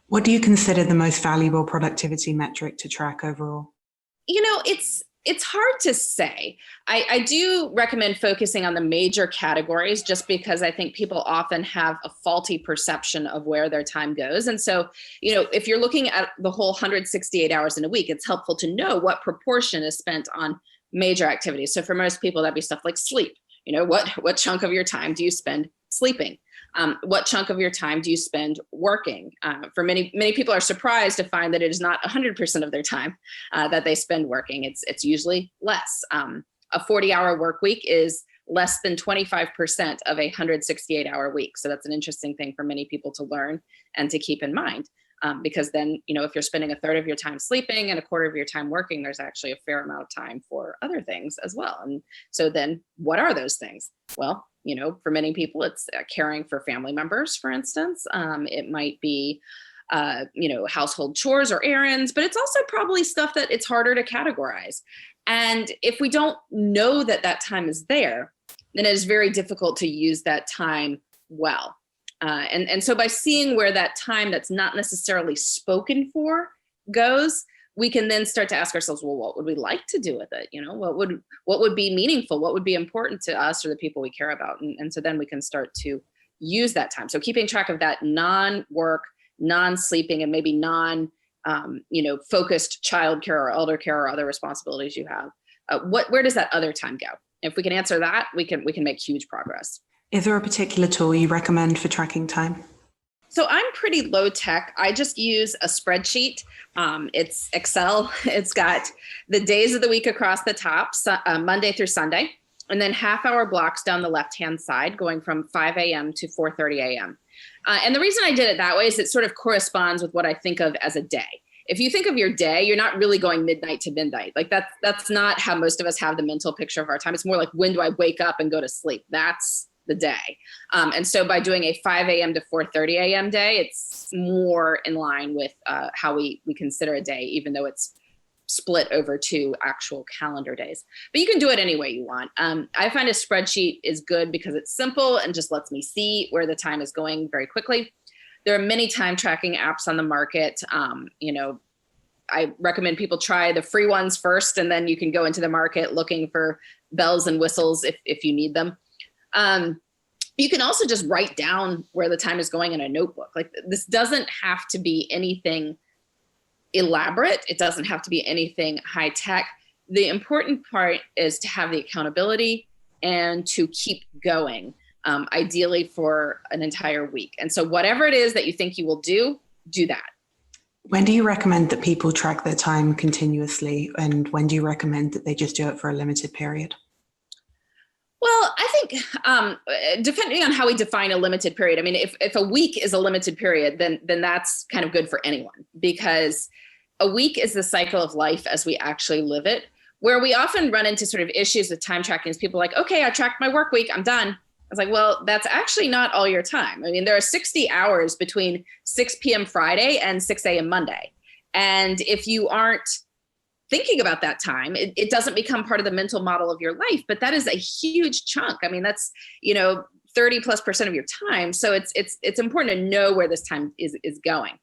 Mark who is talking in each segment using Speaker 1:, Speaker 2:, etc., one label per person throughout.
Speaker 1: What do you consider the most valuable productivity metric to track overall?
Speaker 2: It's hard to say. I do recommend focusing on the major categories just because I think people often have a faulty perception of where their time goes. And so, if you're looking at the whole 168 hours in a week, it's helpful to know what proportion is spent on major activities. So for most people, that'd be stuff like sleep. What chunk of your time do you spend sleeping? What chunk of your time do you spend working? For many people are surprised to find that it is not 100% of their time that they spend working. It's usually less. A 40-hour work week is less than 25% of a 168-hour week. So that's an interesting thing for many people to learn and to keep in mind. Because then, if you're spending a third of your time sleeping and a quarter of your time working, there's actually a fair amount of time for other things as well. And so then what are those things? Well, for many people, it's caring for family members, for instance. It might be, household chores or errands, but it's also probably stuff that it's harder to categorize. And if we don't know that that time is there, then it is very difficult to use that time well. And so by seeing where that time that's not necessarily spoken for goes, we can then start to ask ourselves, well, what would we like to do with it? What would be meaningful? What would be important to us or the people we care about? And so then we can start to use that time. So keeping track of that non-work, non-sleeping, and maybe focused childcare or elder care or other responsibilities you have. Where does that other time go? If we can answer that, we can make huge progress.
Speaker 1: Is there a particular tool you recommend for tracking time?
Speaker 2: So I'm pretty low tech. I just use a spreadsheet. It's Excel. It's got the days of the week across the top, Monday through Sunday, and then half-hour blocks down the left-hand side going from 5 a.m. to 4:30 a.m. And the reason I did it that way is it sort of corresponds with what I think of as a day. If you think of your day, you're not really going midnight to midnight. Like that's not how most of us have the mental picture of our time. It's more like, when do I wake up and go to sleep? That's the day. And so by doing a 5 a.m. to 4:30 a.m. day, it's more in line with how we consider a day, even though it's split over 2 actual calendar days. But you can do it any way you want. I find a spreadsheet is good because it's simple and just lets me see where the time is going very quickly. There are many time tracking apps on the market. I recommend people try the free ones first, and then you can go into the market looking for bells and whistles if you need them. You can also just write down where the time is going in a notebook. Like, this doesn't have to be anything elaborate. It doesn't have to be anything high tech. The important part is to have the accountability and to keep going, ideally for an entire week. And so whatever it is that you think you will do that.
Speaker 1: When do you recommend that people track their time continuously? And when do you recommend that they just do it for a limited period?
Speaker 2: Well, I think depending on how we define a limited period, I mean, if a week is a limited period, then that's kind of good for anyone, because a week is the cycle of life as we actually live it. Where we often run into sort of issues with time tracking is people are like, okay, I tracked my work week, I'm done. I was like, well, that's actually not all your time. I mean, there are 60 hours between 6 p.m. Friday and 6 a.m. Monday. And if you aren't thinking about that time, it doesn't become part of the mental model of your life, but that is a huge chunk. I mean, that's, 30+% of your time. So it's important to know where this time is going.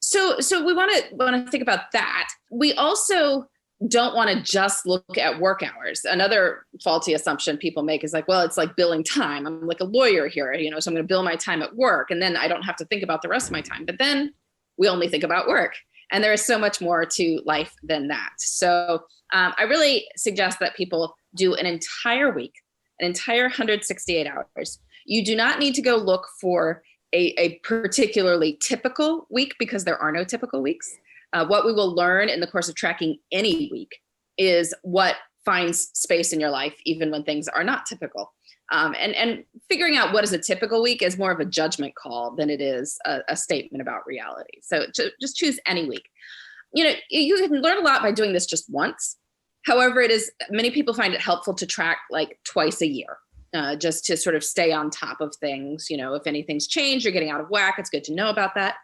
Speaker 2: So we want to think about that. We also don't want to just look at work hours. Another faulty assumption people make is like, well, it's like billing time. I'm like a lawyer here, so I'm going to bill my time at work, and then I don't have to think about the rest of my time. But then we only think about work. And there is so much more to life than that. So I really suggest that people do an entire week, an entire 168 hours. You do not need to go look for a particularly typical week, because there are no typical weeks. What we will learn in the course of tracking any week is what finds space in your life, even when things are not typical. And figuring out what is a typical week is more of a judgment call than it is a statement about reality. So just choose any week. You can learn a lot by doing this just once. However, many people find it helpful to track like twice a year, just to sort of stay on top of things. If anything's changed, you're getting out of whack, it's good to know about that.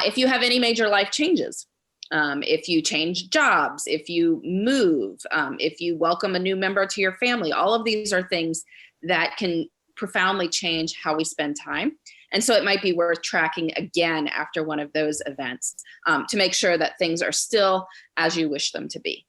Speaker 2: If you have any major life changes, if you change jobs, if you move, if you welcome a new member to your family, all of these are things that can profoundly change how we spend time. And so it might be worth tracking again after one of those events to make sure that things are still as you wish them to be.